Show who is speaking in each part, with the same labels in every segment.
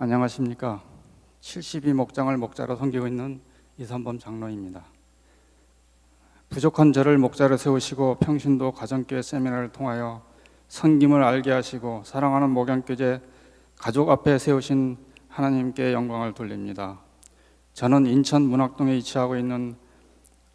Speaker 1: 안녕하십니까. 72목장을 목자로 섬기고 있는 이선범 장로입니다. 부족한 저를 목자로 세우시고 평신도 가정교회 세미나를 통하여 섬김을 알게 하시고 사랑하는 목양교제 가족 앞에 세우신 하나님께 영광을 돌립니다. 저는 인천 문학동에 위치하고 있는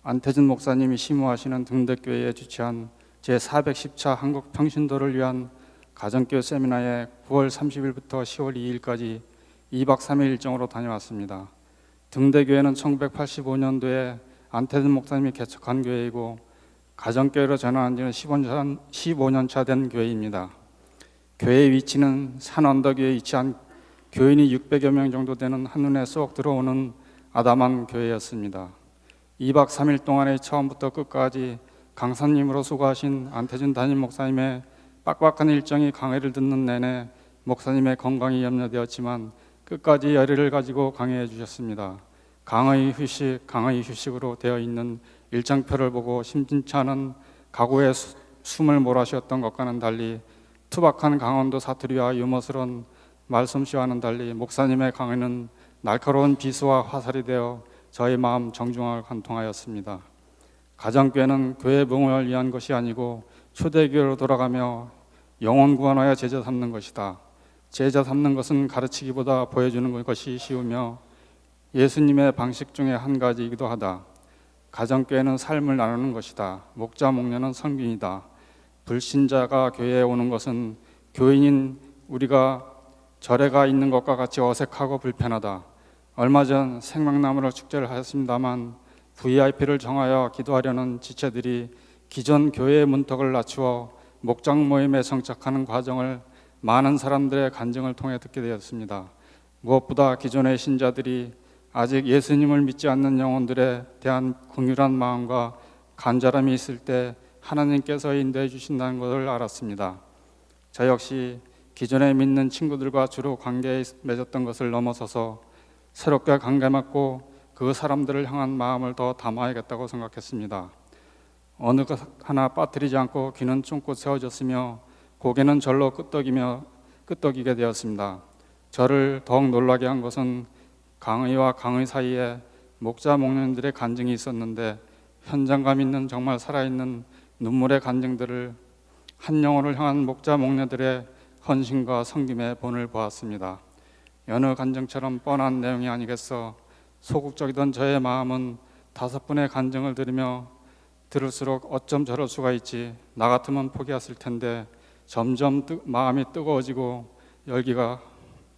Speaker 1: 안태준 목사님이 심호하시는 등대교회에 주최한 제410차 한국 평신도를 위한 가정교회 세미나에 9월 30일부터 10월 2일까지 2박 3일 일정으로 다녀왔습니다. 등대교회는 1985년도에 안태준 목사님이 개척한 교회이고 가정교회로 전환한 지는 15년 차 된 교회입니다. 교회의 위치는 산 언덕 위에 위치한 교인이 600여 명 정도 되는 한눈에 쏙 들어오는 아담한 교회였습니다. 2박 3일 동안에 처음부터 끝까지 강사님으로 수고하신 안태준 담임 목사님의 빡빡한 일정이 강의를 듣는 내내 목사님의 건강이 염려되었지만 끝까지 열의를 가지고 강의해 주셨습니다. 강의 휴식으로 되어 있는 일정표를 보고 심심치 않은 각오에 숨을 몰아쉬었던 것과는 달리 투박한 강원도 사투리와 유머스러운 말솜씨와는 달리 목사님의 강의는 날카로운 비수와 화살이 되어 저의 마음 정중앙을 관통하였습니다. 가정교회는 교회 부흥을 위한 것이 아니고 초대교회로 돌아가며 영혼 구원하여 제자 삼는 것이다. 제자 삼는 것은 가르치기보다 보여주는 것이 쉬우며 예수님의 방식 중에 한 가지이기도 하다. 가정교회는 삶을 나누는 것이다. 목자 목녀는 성균이다. 불신자가 교회에 오는 것은 교인인 우리가 절에 가 있는 것과 같이 어색하고 불편하다. 얼마 전 생명나무를 축제를 하였습니다만 VIP를 정하여 기도하려는 지체들이 기존 교회의 문턱을 낮추어 목장 모임에 정착하는 과정을 많은 사람들의 간증을 통해 듣게 되었습니다. 무엇보다 기존의 신자들이 아직 예수님을 믿지 않는 영혼들에 대한 긍휼한 마음과 간절함이 있을 때 하나님께서 인도해 주신다는 것을 알았습니다. 저 역시 기존에 믿는 친구들과 주로 관계에 맺었던 것을 넘어서서 새롭게 관계 맺고 그 사람들을 향한 마음을 더 담아야겠다고 생각했습니다. 어느 것 하나 빠뜨리지 않고 귀는 쫑긋 세워졌으며 고개는 절로 끄덕이게 되었습니다. 저를 더욱 놀라게 한 것은 강의와 강의 사이에 목자 목녀들의 간증이 있었는데 현장감 있는 정말 살아있는 눈물의 간증들을 한 영혼을 향한 목자 목녀들의 헌신과 섬김의 본을 보았습니다. 여느 간증처럼 뻔한 내용이 아니겠어 소극적이던 저의 마음은 5분의 간증을 들을수록 어쩜 저럴 수가 있지, 나 같으면 포기했을 텐데 점점 마음이 뜨거워지고 열기가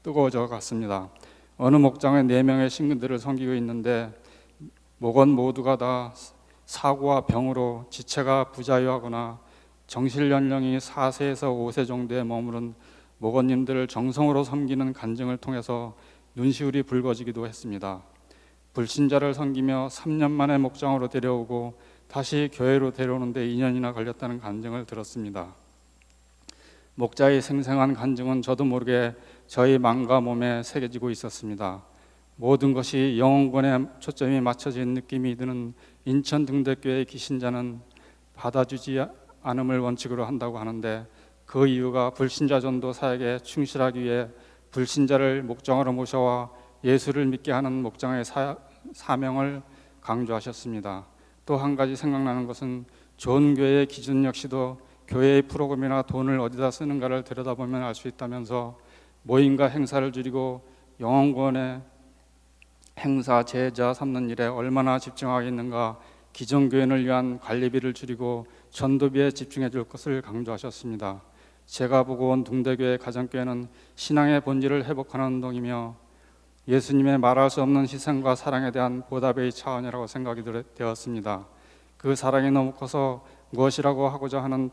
Speaker 1: 뜨거워져 갔습니다. 어느 목장에 4명의 신근들을 섬기고 있는데 목원 모두가 다 사고와 병으로 지체가 부자유하거나 정실 연령이 4세에서 5세 정도에 머무른 목원님들을 정성으로 섬기는 간증을 통해서 눈시울이 붉어지기도 했습니다. 불신자를 섬기며 3년 만에 목장으로 데려오고 다시 교회로 데려오는데 2년이나 걸렸다는 간증을 들었습니다. 목자의 생생한 간증은 저도 모르게 저희 마음과 몸에 새겨지고 있었습니다. 모든 것이 영혼권에 초점이 맞춰진 느낌이 드는 인천 등대교회의 기신자는 받아주지 않음을 원칙으로 한다고 하는데 그 이유가 불신자 전도 사역에 충실하기 위해 불신자를 목장으로 모셔와 예수를 믿게 하는 목장의 사명을 강조하셨습니다. 또 한 가지 생각나는 것은 좋은 교회의 기준 역시도 교회의 프로그램이나 돈을 어디다 쓰는가를 들여다보면 알 수 있다면서 모임과 행사를 줄이고 영혼구원의 행사, 제자 삼는 일에 얼마나 집중하겠는가, 기존 교회를 위한 관리비를 줄이고 전도비에 집중해 줄 것을 강조하셨습니다. 제가 보고 온 등대교회 가정교회는 신앙의 본질을 회복하는 운동이며 예수님의 말할 수 없는 희생과 사랑에 대한 보답의 차원이라고 생각이 되었습니다. 그 사랑이 너무 커서 무엇이라고 하고자 하는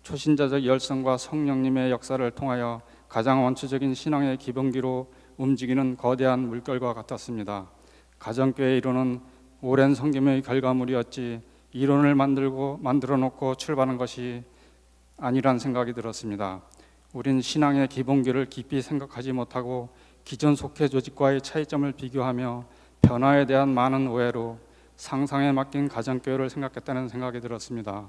Speaker 1: 초신자적 열성과 성령님의 역사를 통하여 가장 원초적인 신앙의 기본기로 움직이는 거대한 물결과 같았습니다. 가정교회 이론은 오랜 성김의 결과물이었지 이론을 만들어 놓고 출발한 것이 아니란 생각이 들었습니다. 우린 신앙의 기본기를 깊이 생각하지 못하고 기존 속해 조직과의 차이점을 비교하며 변화에 대한 많은 오해로 상상에 맡긴 가정교회를 생각했다는 생각이 들었습니다.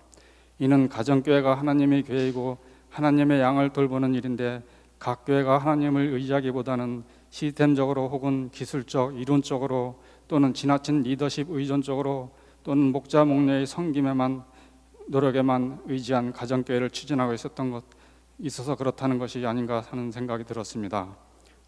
Speaker 1: 이는 가정교회가 하나님의 교회이고 하나님의 양을 돌보는 일인데 각 교회가 하나님을 의지하기보다는 시스템적으로 혹은 기술적, 이론적으로 또는 지나친 리더십 의존적으로 또는 목자 목녀의 섬김에만 노력에만 의지한 가정교회를 추진하고 있어서 그렇다는 것이 아닌가 하는 생각이 들었습니다.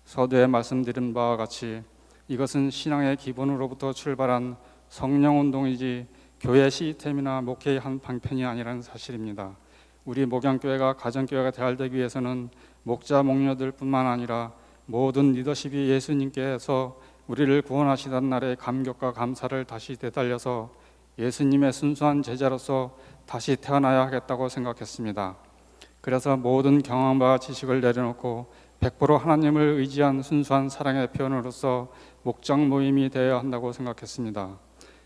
Speaker 1: 서두에 말씀드린 바와 같이 이것은 신앙의 기본으로부터 출발한 성령운동이지 교회 시스템이나 목회의 한 방편이 아니라는 사실입니다. 우리 목양교회가 가정교회가 되기 위해서는 목자 목녀들 뿐만 아니라 모든 리더십이 예수님께서 우리를 구원하시던 날의 감격과 감사를 다시 되살려서 예수님의 순수한 제자로서 다시 태어나야 하겠다고 생각했습니다. 그래서 모든 경험과 지식을 내려놓고 100% 하나님을 의지한 순수한 사랑의 표현으로서 목장 모임이 되어야 한다고 생각했습니다.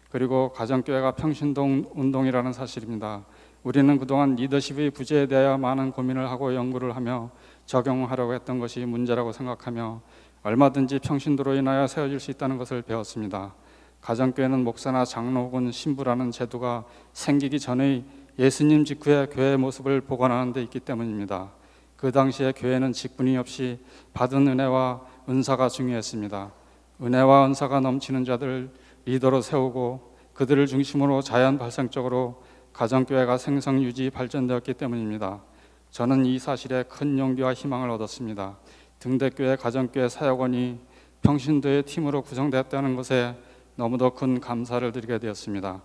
Speaker 1: 그리고 가정교회가 평신도 운동이라는 사실입니다. 우리는 그동안 리더십의 부재에 대하여 많은 고민을 하고 연구를 하며 적용하려고 했던 것이 문제라고 생각하며 얼마든지 평신도로 인하여 세워질 수 있다는 것을 배웠습니다. 가정교회는 목사나 장로 혹은 신부라는 제도가 생기기 전의 예수님 직후의 교회의 모습을 복원하는 데 있기 때문입니다. 그 당시에 교회는 직분이 없이 받은 은혜와 은사가 중요했습니다. 은혜와 은사가 넘치는 자들을 리더로 세우고 그들을 중심으로 자연 발생적으로 가정교회가 생성, 유지, 발전되었기 때문입니다. 저는 이 사실에 큰 용기와 희망을 얻었습니다. 등대교회 가정교회 사역원이 평신도의 팀으로 구성되었다는 것에 너무도 큰 감사를 드리게 되었습니다.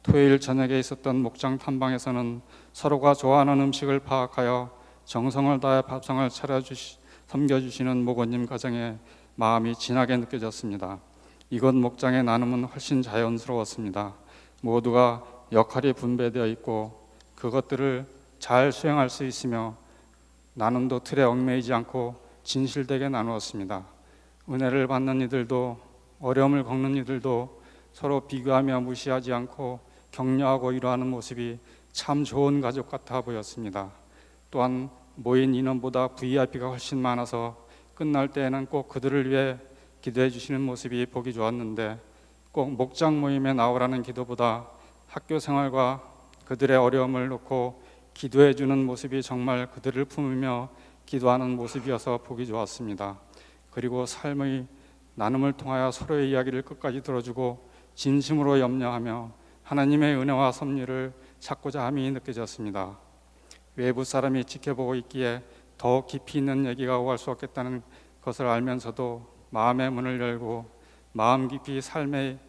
Speaker 1: 토요일 저녁에 있었던 목장 탐방에서는 서로가 좋아하는 음식을 파악하여 정성을 다해 밥상을 섬겨주시는 목원님 가정의 마음이 진하게 느껴졌습니다. 이곳 목장의 나눔은 훨씬 자연스러웠습니다. 모두가 역할이 분배되어 있고 그것들을 잘 수행할 수 있으며 나눔도 틀에 얽매이지 않고 진실되게 나누었습니다. 은혜를 받는 이들도 어려움을 겪는 이들도 서로 비교하며 무시하지 않고 격려하고 위로하는 모습이 참 좋은 가족 같아 보였습니다. 또한 모인 인원보다 VIP가 훨씬 많아서 끝날 때에는 꼭 그들을 위해 기도해 주시는 모습이 보기 좋았는데 꼭 목장 모임에 나오라는 기도보다 학교 생활과 그들의 어려움을 놓고 기도해 주는 모습이 정말 그들을 품으며 기도하는 모습이어서 보기 좋았습니다. 그리고 삶의 나눔을 통하여 서로의 이야기를 끝까지 들어주고 진심으로 염려하며 하나님의 은혜와 섭리를 찾고자 함이 느껴졌습니다. 외부 사람이 지켜보고 있기에 더 깊이 있는 얘기가 오갈 수 없겠다는 것을 알면서도 마음의 문을 열고 마음 깊이 삶의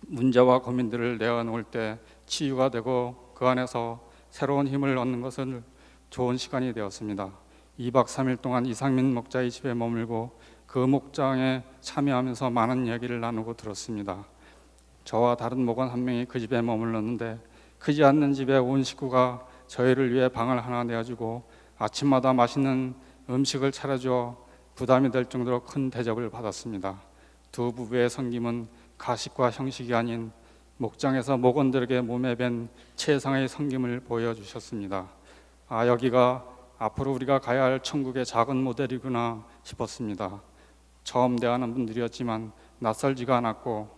Speaker 1: 문제와 고민들을 내어놓을 때 치유가 되고 그 안에서 새로운 힘을 얻는 것은 좋은 시간이 되었습니다. 2박 3일 동안 이상민 목자의 집에 머물고 그 목장에 참여하면서 많은 이야기를 나누고 들었습니다. 저와 다른 목원 한 명이 그 집에 머물렀는데 크지 않는 집에 온 식구가 저희를 위해 방을 하나 내어주고 아침마다 맛있는 음식을 차려주어 부담이 될 정도로 큰 대접을 받았습니다. 두 부부의 섬김은 가식과 형식이 아닌 목장에서 목원들에게 몸에 밴 최상의 섬김을 보여주셨습니다. 여기가 앞으로 우리가 가야 할 천국의 작은 모델이구나 싶었습니다. 처음 대하는 분들이었지만 낯설지가 않았고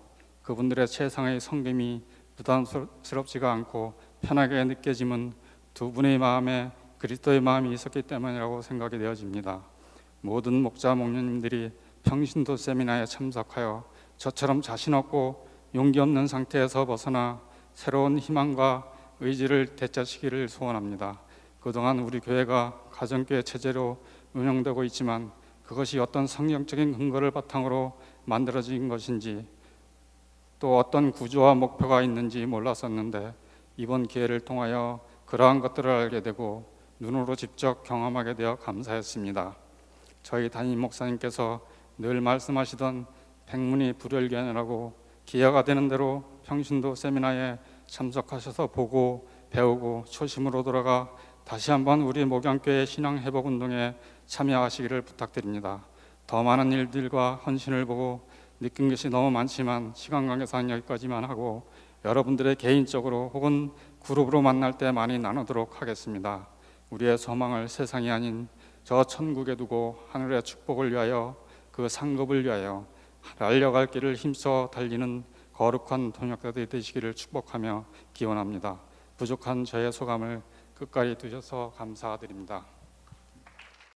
Speaker 1: 그분들의 최상의 섬김이 부담스럽지가 않고 편하게 느껴짐은 두 분의 마음에 그리스도의 마음이 있었기 때문이라고 생각이 되어집니다. 모든 목자 목녀님들이 평신도 세미나에 참석하여 저처럼 자신 없고 용기 없는 상태에서 벗어나 새로운 희망과 의지를 되찾으시기를 소원합니다. 그동안 우리 교회가 가정교회 체제로 운영되고 있지만 그것이 어떤 성경적인 근거를 바탕으로 만들어진 것인지 또 어떤 구조와 목표가 있는지 몰랐었는데 이번 기회를 통하여 그러한 것들을 알게 되고 눈으로 직접 경험하게 되어 감사했습니다. 저희 담임 목사님께서 늘 말씀하시던 백문이 불여일견이라고 기회가 되는 대로 평신도 세미나에 참석하셔서 보고 배우고 초심으로 돌아가 다시 한번 우리 목양교회 신앙회복운동에 참여하시기를 부탁드립니다. 더 많은 일들과 헌신을 보고 느낀 것이 너무 많지만 시간 관계상 여기까지만 하고 여러분들의 개인적으로 혹은 그룹으로 만날 때 많이 나누도록 하겠습니다. 우리의 소망을 세상이 아닌 저 천국에 두고 하늘의 축복을 위하여 그 상급을 위하여 달려갈 길을 힘써 달리는 거룩한 동역자들이 되시기를 축복하며 기원합니다. 부족한 저의 소감을 끝까지 두셔서 감사드립니다.